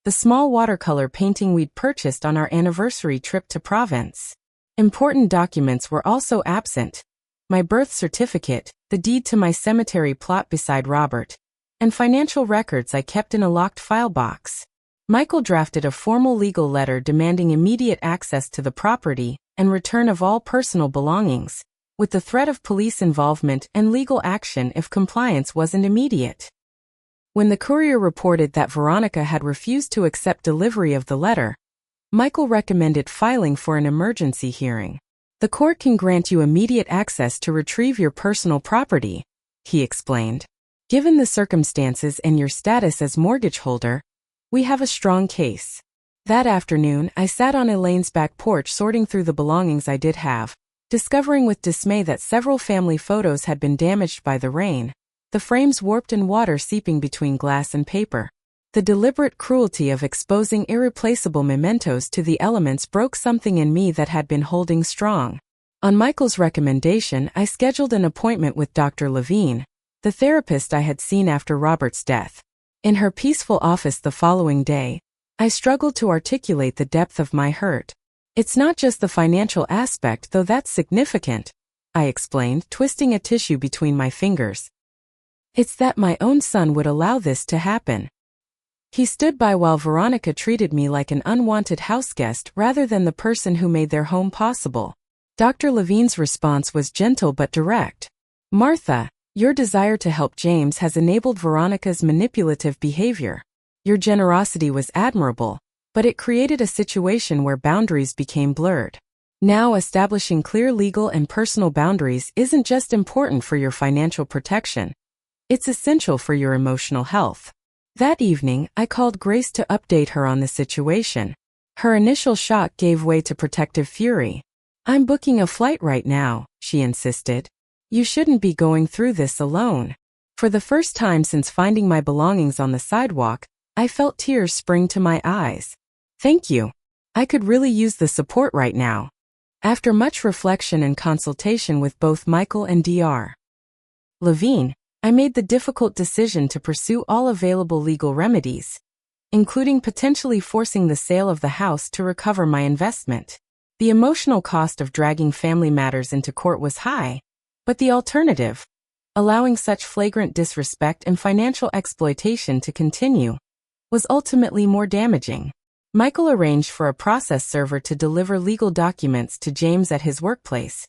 the small watercolor painting we'd purchased on our anniversary trip to Provence. Important documents were also absent. My birth certificate, the deed to my cemetery plot beside Robert, and financial records I kept in a locked file box. Michael drafted a formal legal letter demanding immediate access to the property and return of all personal belongings, with the threat of police involvement and legal action if compliance wasn't immediate. When the courier reported that Veronica had refused to accept delivery of the letter, Michael recommended filing for an emergency hearing. The court can grant you immediate access to retrieve your personal property, he explained. Given the circumstances and your status as mortgage holder, we have a strong case. That afternoon, I sat on Elaine's back porch sorting through the belongings I did have, discovering with dismay that several family photos had been damaged by the rain, the frames warped and water seeping between glass and paper. The deliberate cruelty of exposing irreplaceable mementos to the elements broke something in me that had been holding strong. On Michael's recommendation, I scheduled an appointment with Dr. Levine, the therapist I had seen after Robert's death. In her peaceful office the following day, I struggled to articulate the depth of my hurt. It's not just the financial aspect, though that's significant, I explained, twisting a tissue between my fingers. It's that my own son would allow this to happen. He stood by while Veronica treated me like an unwanted houseguest rather than the person who made their home possible. Dr. Levine's response was gentle but direct. Martha, your desire to help James has enabled Veronica's manipulative behavior. Your generosity was admirable, but it created a situation where boundaries became blurred. Now, establishing clear legal and personal boundaries isn't just important for your financial protection. It's essential for your emotional health. That evening, I called Grace to update her on the situation. Her initial shock gave way to protective fury. I'm booking a flight right now, she insisted. You shouldn't be going through this alone. For the first time since finding my belongings on the sidewalk, I felt tears spring to my eyes. Thank you. I could really use the support right now. After much reflection and consultation with both Michael and Dr. Levine, I made the difficult decision to pursue all available legal remedies, including potentially forcing the sale of the house to recover my investment. The emotional cost of dragging family matters into court was high, but the alternative, allowing such flagrant disrespect and financial exploitation to continue, was ultimately more damaging. Michael arranged for a process server to deliver legal documents to James at his workplace,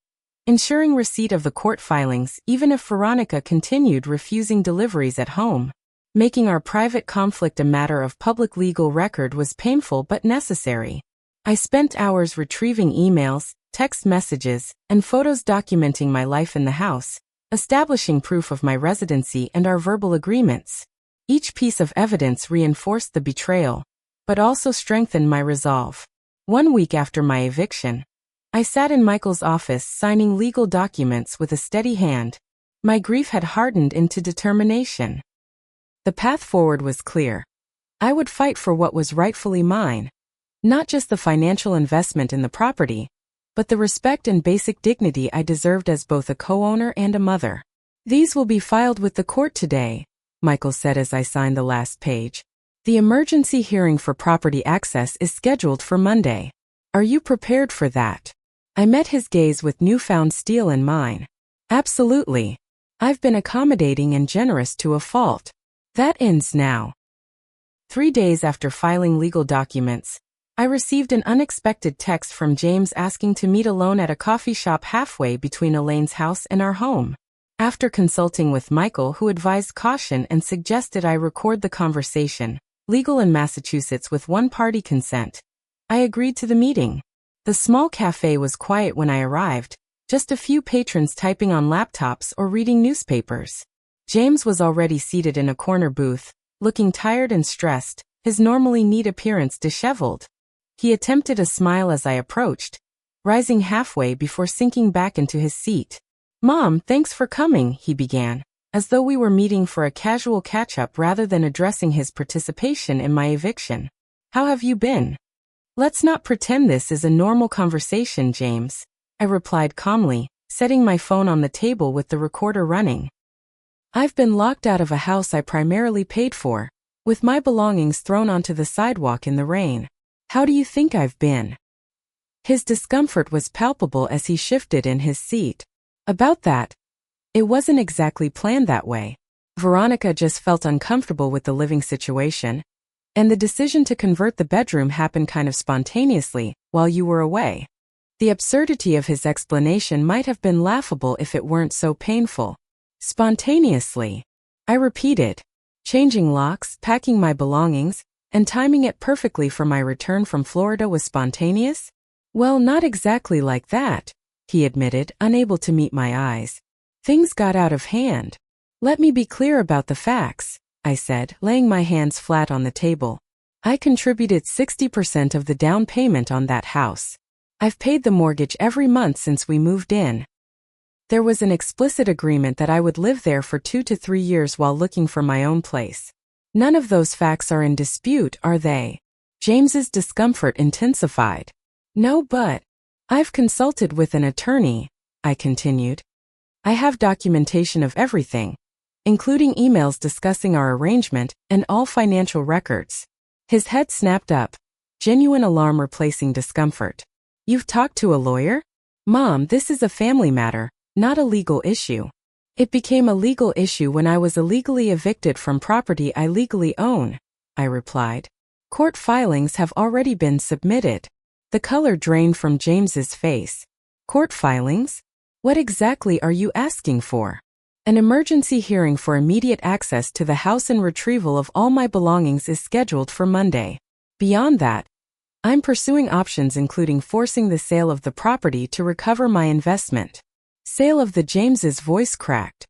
ensuring receipt of the court filings even if Veronica continued refusing deliveries at home. Making our private conflict a matter of public legal record was painful but necessary. I spent hours retrieving emails, text messages, and photos documenting my life in the house, establishing proof of my residency and our verbal agreements. Each piece of evidence reinforced the betrayal, but also strengthened my resolve. 1 week after my eviction, I sat in Michael's office signing legal documents with a steady hand. My grief had hardened into determination. The path forward was clear. I would fight for what was rightfully mine. Not just the financial investment in the property, but the respect and basic dignity I deserved as both a co-owner and a mother. These will be filed with the court today, Michael said as I signed the last page. The emergency hearing for property access is scheduled for Monday. Are you prepared for that? I met his gaze with newfound steel in mine. Absolutely. I've been accommodating and generous to a fault. That ends now. 3 days after filing legal documents, I received an unexpected text from James asking to meet alone at a coffee shop halfway between Elaine's house and our home. After consulting with Michael, who advised caution and suggested I record the conversation, legal in Massachusetts with one-party consent, I agreed to the meeting. The small cafe was quiet when I arrived, just a few patrons typing on laptops or reading newspapers. James was already seated in a corner booth, looking tired and stressed, his normally neat appearance disheveled. He attempted a smile as I approached, rising halfway before sinking back into his seat. "Mom, thanks for coming," he began, as though we were meeting for a casual catch-up rather than addressing his participation in my eviction. "How have you been?" "Let's not pretend this is a normal conversation, James," I replied calmly, setting my phone on the table with the recorder running. "I've been locked out of a house I primarily paid for, with my belongings thrown onto the sidewalk in the rain. How do you think I've been?" His discomfort was palpable as he shifted in his seat. "About that, it wasn't exactly planned that way. Veronica just felt uncomfortable with the living situation, and the decision to convert the bedroom happened kind of spontaneously while you were away." The absurdity of his explanation might have been laughable if it weren't so painful. "Spontaneously," I repeated, changing locks, packing my belongings, And timing it perfectly for my return from Florida was spontaneous? Well, not exactly like that, he admitted, unable to meet my eyes. Things got out of hand. Let me be clear about the facts, I said, laying my hands flat on the table. I contributed 60% of the down payment on that house. I've paid the mortgage every month since we moved in. There was an explicit agreement that I would live there for 2 to 3 years while looking for my own place. None of those facts are in dispute, are they? James's discomfort intensified. No, but I've consulted with an attorney, I continued. I have documentation of everything, including emails discussing our arrangement and all financial records. His head snapped up, genuine alarm replacing discomfort. You've talked to a lawyer? Mom, this is a family matter, not a legal issue. It became a legal issue when I was illegally evicted from property I legally own, I replied. Court filings have already been submitted. The color drained from James's face. Court filings? What exactly are you asking for? An emergency hearing for immediate access to the house and retrieval of all my belongings is scheduled for Monday. Beyond that, I'm pursuing options including forcing the sale of the property to recover my investment. Sale of the James's voice cracked.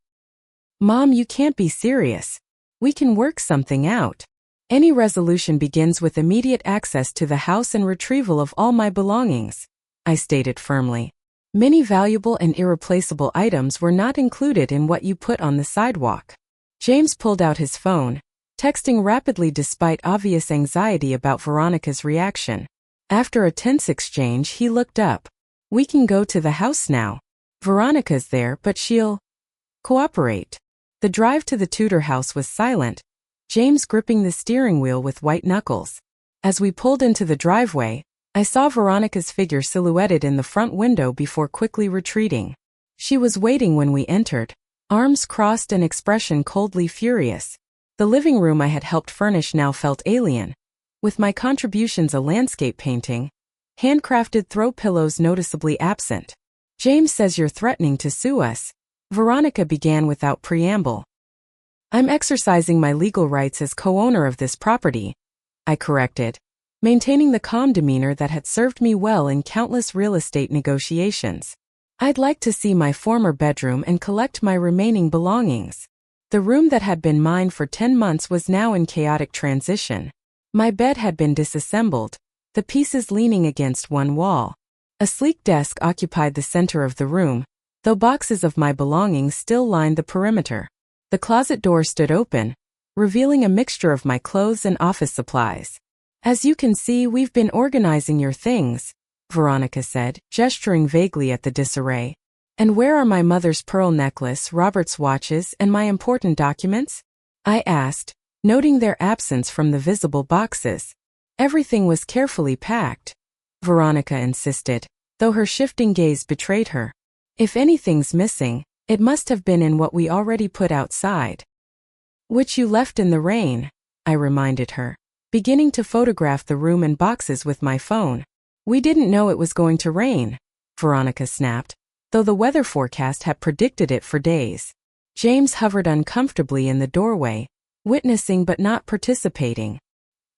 Mom, you can't be serious. We can work something out. Any resolution begins with immediate access to the house and retrieval of all my belongings, I stated firmly. Many valuable and irreplaceable items were not included in what you put on the sidewalk. James pulled out his phone, texting rapidly despite obvious anxiety about Veronica's reaction. After a tense exchange, he looked up. We can go to the house now. Veronica's there, but she'll cooperate. The drive to the Tudor house was silent, James gripping the steering wheel with white knuckles. As we pulled into the driveway, I saw Veronica's figure silhouetted in the front window before quickly retreating. She was waiting when we entered, arms crossed and expression coldly furious. The living room I had helped furnish now felt alien, with my contributions a landscape painting, handcrafted throw pillows noticeably absent. James says you're threatening to sue us, Veronica began without preamble. I'm exercising my legal rights as co-owner of this property, I corrected, maintaining the calm demeanor that had served me well in countless real estate negotiations. I'd like to see my former bedroom and collect my remaining belongings. The room that had been mine for 10 months was now in chaotic transition. My bed had been disassembled, the pieces leaning against one wall. A sleek desk occupied the center of the room, though boxes of my belongings still lined the perimeter. The closet door stood open, revealing a mixture of my clothes and office supplies. As you can see, we've been organizing your things, Veronica said, gesturing vaguely at the disarray. And where are my mother's pearl necklace, Robert's watches, and my important documents? I asked, noting their absence from the visible boxes. Everything was carefully packed, Veronica insisted, though her shifting gaze betrayed her. If anything's missing, it must have been in what we already put outside. Which you left in the rain, I reminded her, beginning to photograph the room and boxes with my phone. We didn't know it was going to rain, Veronica snapped, though the weather forecast had predicted it for days. James hovered uncomfortably in the doorway, witnessing but not participating.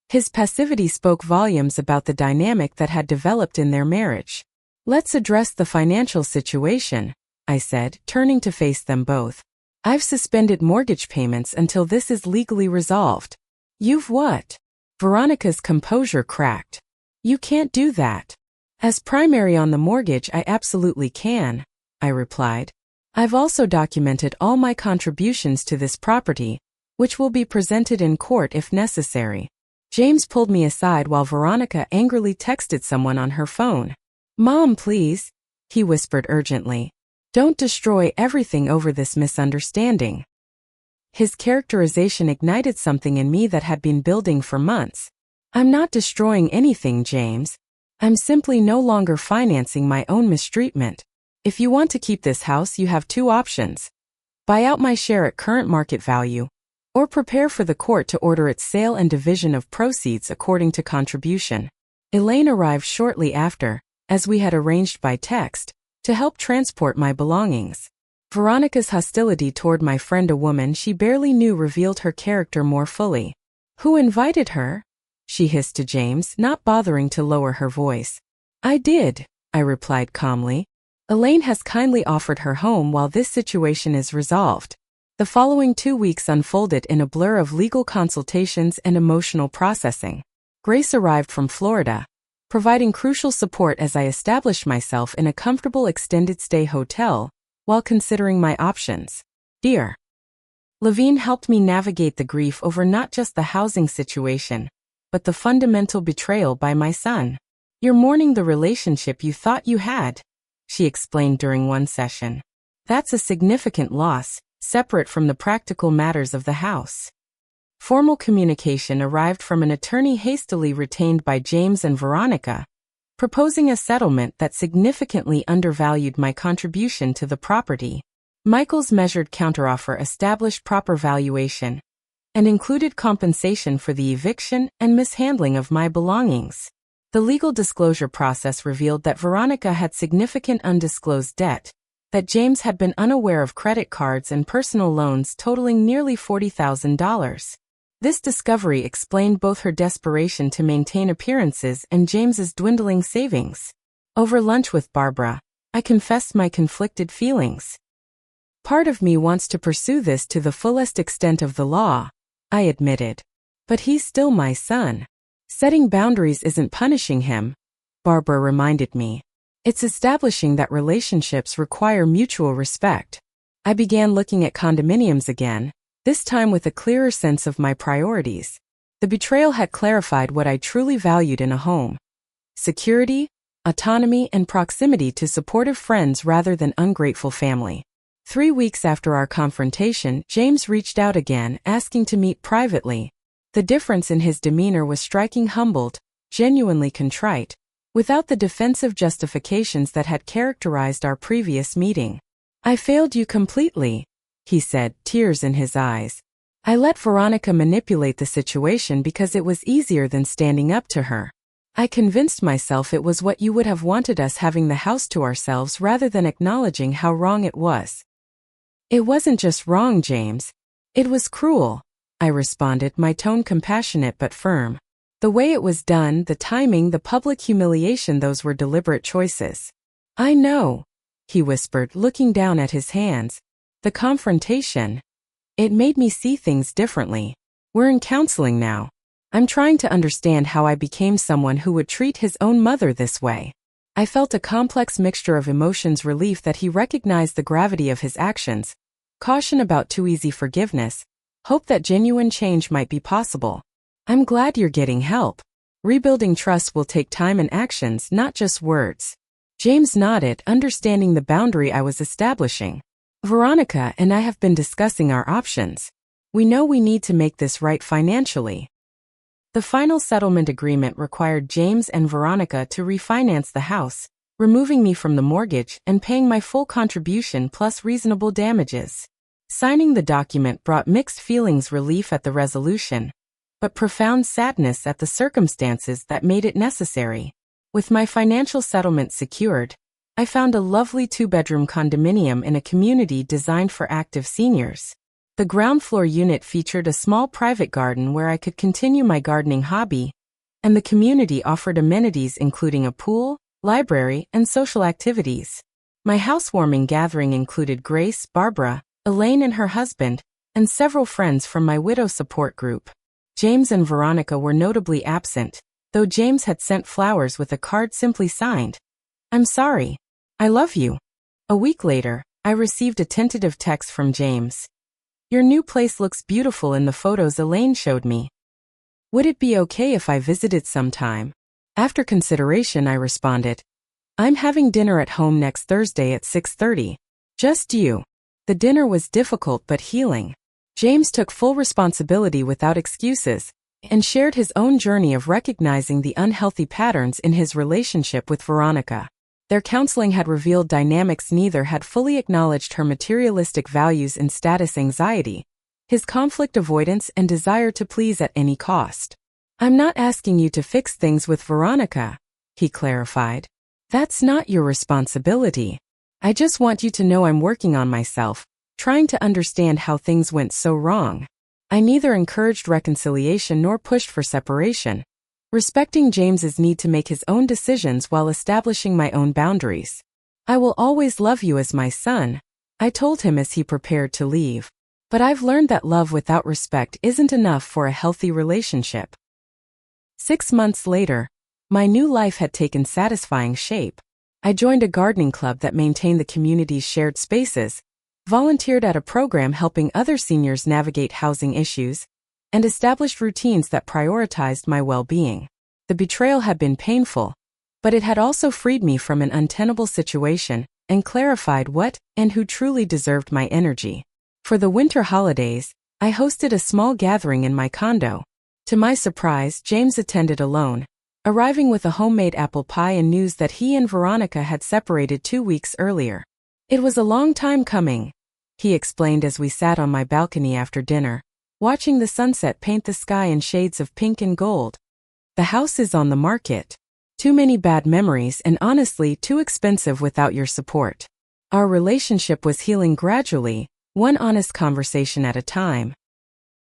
His passivity spoke volumes about the dynamic that had developed in their marriage. Let's address the financial situation, I said, turning to face them both. I've suspended mortgage payments until this is legally resolved. You've what? Veronica's composure cracked. You can't do that. As primary on the mortgage, I absolutely can, I replied. I've also documented all my contributions to this property, which will be presented in court if necessary. James pulled me aside while Veronica angrily texted someone on her phone. Mom, please, he whispered urgently. Don't destroy everything over this misunderstanding. His characterization ignited something in me that had been building for months. I'm not destroying anything, James. I'm simply no longer financing my own mistreatment. If you want to keep this house, you have two options. Buy out my share at current market value, or prepare for the court to order its sale and division of proceeds according to contribution. Elaine arrived shortly after, as we had arranged by text, to help transport my belongings. Veronica's hostility toward my friend, a woman she barely knew, revealed her character more fully. Who invited her? she hissed to James, not bothering to lower her voice. I did, I replied calmly. Elaine has kindly offered her home while this situation is resolved. The following 2 weeks unfolded in a blur of legal consultations and emotional processing. Grace arrived from Florida, providing crucial support as I established myself in a comfortable extended-stay hotel while considering my options. Dear Levine helped me navigate the grief over not just the housing situation, but the fundamental betrayal by my son. You're mourning the relationship you thought you had, she explained during one session. That's a significant loss, separate from the practical matters of the house. Formal communication arrived from an attorney hastily retained by James and Veronica, proposing a settlement that significantly undervalued my contribution to the property. Michael's measured counteroffer established proper valuation and included compensation for the eviction and mishandling of my belongings. The legal disclosure process revealed that Veronica had significant undisclosed debt, that James had been unaware of credit cards and personal loans totaling nearly $40,000. This discovery explained both her desperation to maintain appearances and James's dwindling savings. Over lunch with Barbara, I confessed my conflicted feelings. Part of me wants to pursue this to the fullest extent of the law, I admitted. But he's still my son. Setting boundaries isn't punishing him, Barbara reminded me. It's establishing that relationships require mutual respect. I began looking at condominiums again, this time with a clearer sense of my priorities. The betrayal had clarified what I truly valued in a home: security, autonomy, and proximity to supportive friends rather than ungrateful family. 3 weeks after our confrontation, James reached out again, asking to meet privately. The difference in his demeanor was striking: humbled, genuinely contrite, without the defensive justifications that had characterized our previous meeting. I failed you completely, he said, tears in his eyes. I let Veronica manipulate the situation because it was easier than standing up to her. I convinced myself it was what you would have wanted, us having the house to ourselves rather than acknowledging how wrong it was. It wasn't just wrong, James. It was cruel, I responded, my tone compassionate but firm. The way it was done, the timing, the public humiliation, those were deliberate choices. I know, he whispered, looking down at his hands. The confrontation, it made me see things differently. We're in counseling now. I'm trying to understand how I became someone who would treat his own mother this way. I felt a complex mixture of emotions: relief that he recognized the gravity of his actions, caution about too easy forgiveness, hope that genuine change might be possible. I'm glad you're getting help. Rebuilding trust will take time and actions, not just words. James nodded, understanding the boundary I was establishing. Veronica and I have been discussing our options. We know we need to make this right financially. The final settlement agreement required James and Veronica to refinance the house, removing me from the mortgage and paying my full contribution plus reasonable damages. Signing the document brought mixed feelings: relief at the resolution, but profound sadness at the circumstances that made it necessary. With my financial settlement secured, I found a lovely 2-bedroom condominium in a community designed for active seniors. The ground floor unit featured a small private garden where I could continue my gardening hobby, and the community offered amenities including a pool, library, and social activities. My housewarming gathering included Grace, Barbara, Elaine and her husband, and several friends from my widow support group. James and Veronica were notably absent, though James had sent flowers with a card simply signed, "I'm sorry. I love you." A week later, I received a tentative text from James. "Your new place looks beautiful in the photos Elaine showed me. Would it be okay if I visited sometime?" After consideration, I responded, "I'm having dinner at home next Thursday at 6:30. Just you." The dinner was difficult but healing. James took full responsibility without excuses, and shared his own journey of recognizing the unhealthy patterns in his relationship with Veronica. Their counseling had revealed dynamics: neither had fully acknowledged her materialistic values and status anxiety, his conflict avoidance and desire to please at any cost. "I'm not asking you to fix things with Veronica," he clarified. "That's not your responsibility. I just want you to know I'm working on myself, trying to understand how things went so wrong." I neither encouraged reconciliation nor pushed for separation. respecting James's need to make his own decisions while establishing my own boundaries. "I will always love you as my son," I told him as he prepared to leave. But I've learned that love without respect isn't enough for a healthy relationship. 6 months later, my new life had taken satisfying shape. I joined a gardening club that maintained the community's shared spaces, volunteered at a program helping other seniors navigate housing issues, and established routines that prioritized my well-being. The betrayal had been painful, but it had also freed me from an untenable situation and clarified what and who truly deserved my energy. For the winter holidays, I hosted a small gathering in my condo. To my surprise, James attended alone, arriving with a homemade apple pie and news that he and Veronica had separated 2 weeks earlier. "It was a long time coming," he explained as we sat on my balcony after dinner, watching the sunset paint the sky in shades of pink and gold. "The house is on the market. Too many bad memories and honestly too expensive without your support." Our relationship was healing gradually, one honest conversation at a time.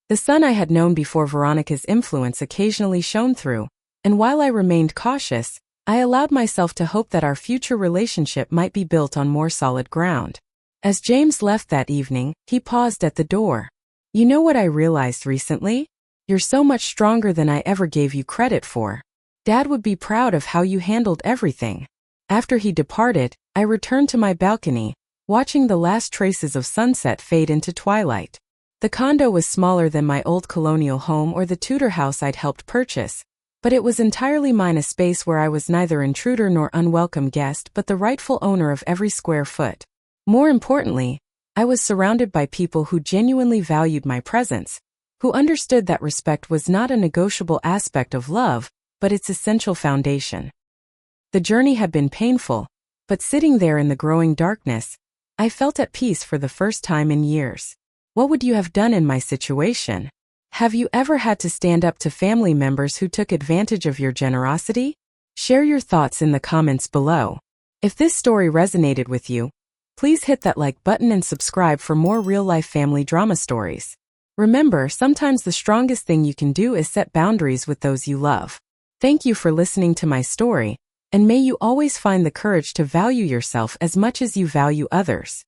The son I had known before Veronica's influence occasionally shone through, and while I remained cautious, I allowed myself to hope that our future relationship might be built on more solid ground. As James left that evening, he paused at the door. "You know what I realized recently? You're so much stronger than I ever gave you credit for. Dad would be proud of how you handled everything." After he departed, I returned to my balcony, watching the last traces of sunset fade into twilight. The condo was smaller than my old colonial home or the Tudor house I'd helped purchase, but it was entirely mine, a space where I was neither intruder nor unwelcome guest but the rightful owner of every square foot. More importantly, I was surrounded by people who genuinely valued my presence, who understood that respect was not a negotiable aspect of love, but its essential foundation. The journey had been painful, but sitting there in the growing darkness, I felt at peace for the first time in years. What would you have done in my situation? Have you ever had to stand up to family members who took advantage of your generosity? Share your thoughts in the comments below. If this story resonated with you, please hit that like button and subscribe for more real-life family drama stories. Remember, sometimes the strongest thing you can do is set boundaries with those you love. Thank you for listening to my story, and may you always find the courage to value yourself as much as you value others.